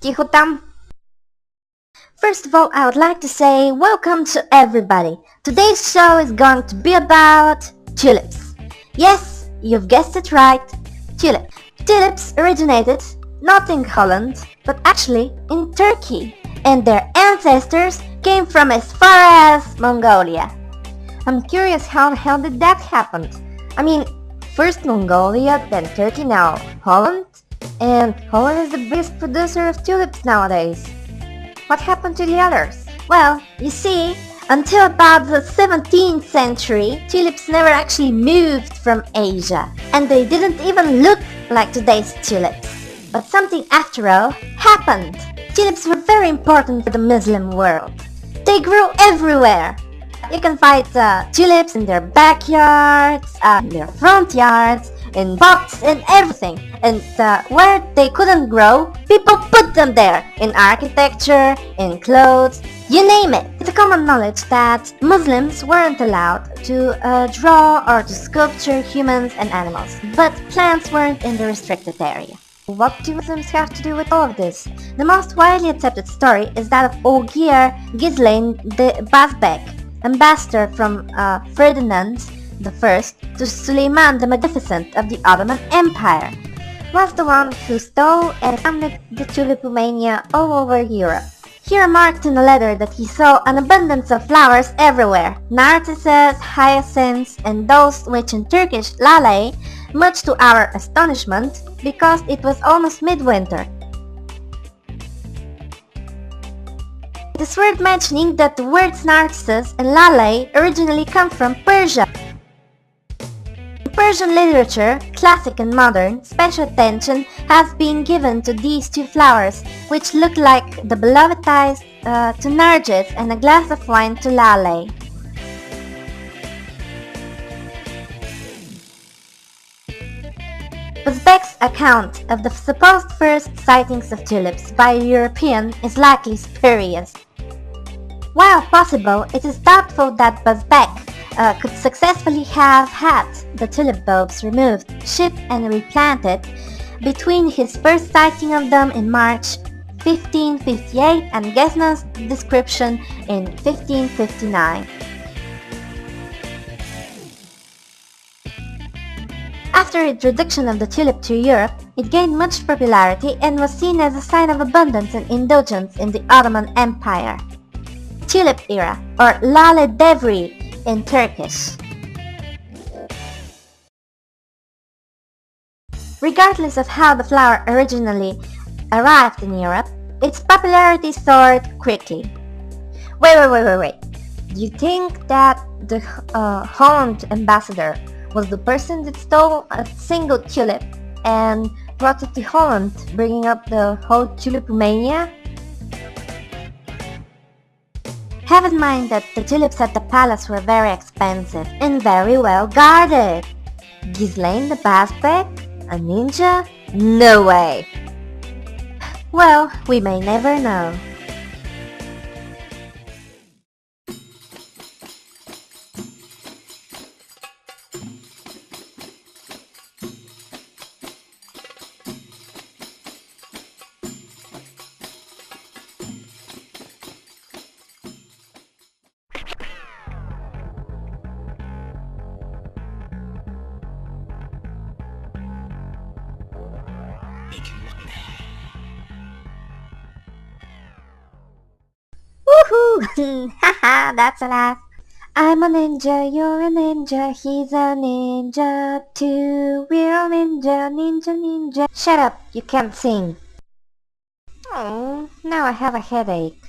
Chihutam. First of all, I would like to say welcome to everybody. Today's show is going to be about tulips. Yes, you've guessed it right, tulip. Tulips originated not in Holland, but actually in Turkey, and their ancestors came from as far as Mongolia. I'm curious, how the hell did that happen? I mean, first Mongolia, then Turkey, now Holland, and Holland is the biggest producer of tulips nowadays. What happened to the others? Well, you see, until about the 17th century, tulips never actually moved from Asia, and they didn't even look like today's tulips. But something after all happened. Tulips were very important for the Muslim world. They grew everywhere. You can find tulips in their backyards, in their front yards, in pots, and everything. And where they couldn't grow, people put them there, in architecture, in clothes, you name it. It's a common knowledge that Muslims weren't allowed to draw or to sculpture humans and animals, but plants weren't in the restricted area. What do Muslims have to do with all of this? The most widely accepted story is that of Ogier Ghislain de Basbek, ambassador from Ferdinand I to Suleiman the Magnificent of the Ottoman Empire, was the one who stole and founded the Tulipmania all over Europe. He remarked in a letter that he saw an abundance of flowers everywhere, narcissus, hyacinths, and those which in Turkish lale, much to our astonishment, because it was almost midwinter. It is worth mentioning that the words narcissus and lale originally come from Persia. In Persian literature, classic and modern, special attention has been given to these two flowers, which look like the beloved eyes to Nargis and a glass of wine to Lale. Uzbek's account of the supposed first sightings of tulips by a European is likely spurious. While possible, it is doubtful that Uzbek could successfully have had the tulip bulbs removed, shipped and replanted between his first sighting of them in March 1558 and Gesner's description in 1559. After the introduction of the tulip to Europe, it gained much popularity and was seen as a sign of abundance and indulgence in the Ottoman Empire. Tulip era, or Lale Devri in Turkish. Regardless of how the flower originally arrived in Europe, its popularity soared quickly. Wait. Do you think that the Holland ambassador was the person that stole a single tulip and brought it to Holland, bringing up the whole tulipmania? Have in mind that the tulips at the palace were very expensive and very well guarded. Ghislain the Basbek? A ninja? No way! Well, we may never know. Woohoo! Haha, that's a laugh. I'm a ninja, you're a ninja, he's a ninja too. We're all ninja. Shut up, you can't sing. Oh, now I have a headache.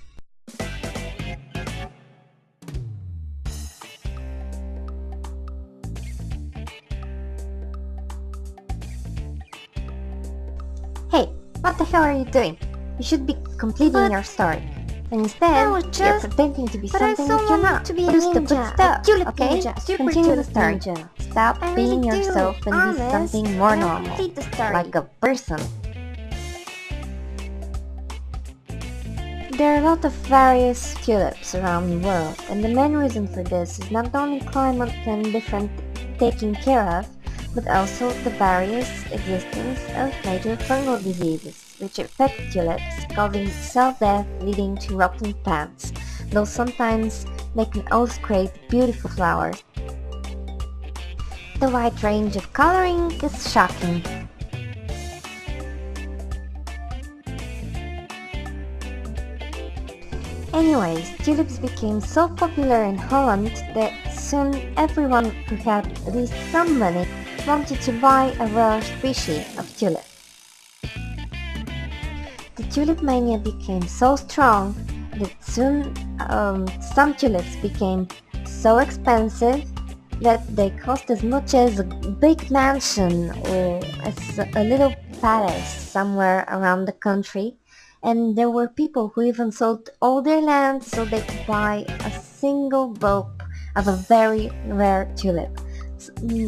Hey, what the hell are you doing? You should be completing your story. And instead, you're pretending to be something that you're not. Do stupid stuff, okay? Continue the story. Stop being yourself and be something more normal, like a person. There are a lot of various tulips around the world, and the main reason for this is not only climate and different taken care of, but also the various existence of major fungal diseases. which affect tulips, causing cell death leading to rotten plants, though sometimes they can also create beautiful flowers. The wide range of coloring is shocking. Anyways, tulips became so popular in Holland that soon everyone who had at least some money wanted to buy a rare species of tulip. The tulipmania became so strong that soon some tulips became so expensive that they cost as much as a big mansion or as a little palace somewhere around the country. And there were people who even sold all their land so they could buy a single bulb of a very rare tulip.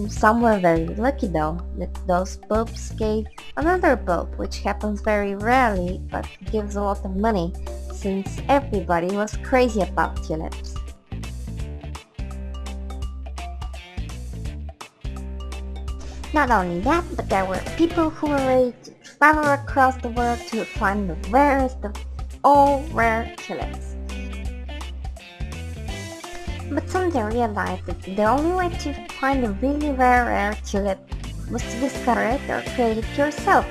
Some were very lucky though, that those bulbs gave another bulb, which happens very rarely but gives a lot of money, since everybody was crazy about tulips. Not only that, but there were people who were ready to travel across the world to find the rarest of all rare tulips. But soon they realized that the only way to find a really rare tulip was to discover it or create it yourself.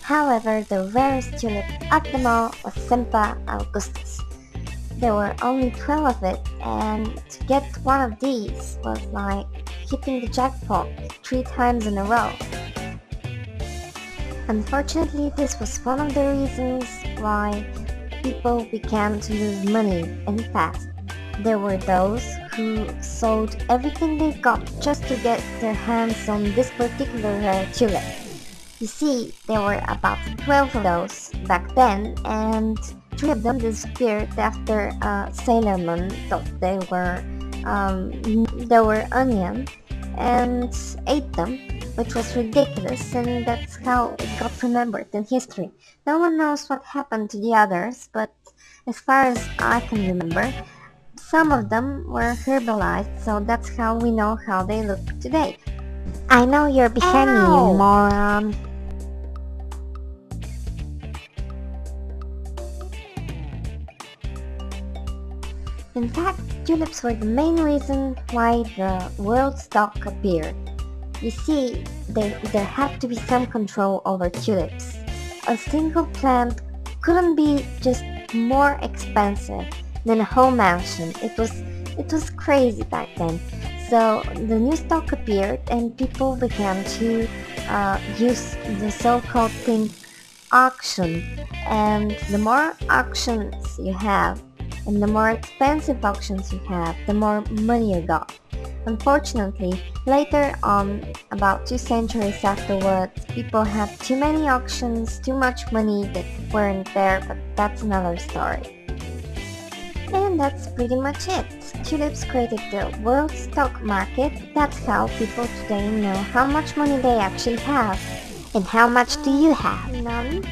However, the rarest tulip of them all was Semper Augustus. There were only 12 of it, and to get one of these was like hitting the jackpot 3 times in a row. Unfortunately, this was one of the reasons why people began to lose money and fast. There were those who sold everything they got just to get their hands on this particular rare tulip. You see, there were about 12 of those back then, and 3 of them disappeared after a sailorman thought they were onion and ate them, which was ridiculous, and that's how it got remembered in history. No one knows what happened to the others, but as far as I can remember, some of them were herbalized, so that's how we know how they look today. I know you're behind me, you moron. In fact, tulips were the main reason why the world stock appeared. You see, there had to be some control over tulips. A single plant couldn't be just more expensive than a whole mansion. It was crazy back then. So the new stock appeared and people began to use the so-called thing auction. And the more auctions you have, and the more expensive auctions you have, the more money you got. Unfortunately, later on, about 2 centuries afterwards, people had too many auctions, too much money that weren't there, but that's another story. And that's pretty much it. Tulips created the world stock market. That's how people today know how much money they actually have. And how much do you have? None?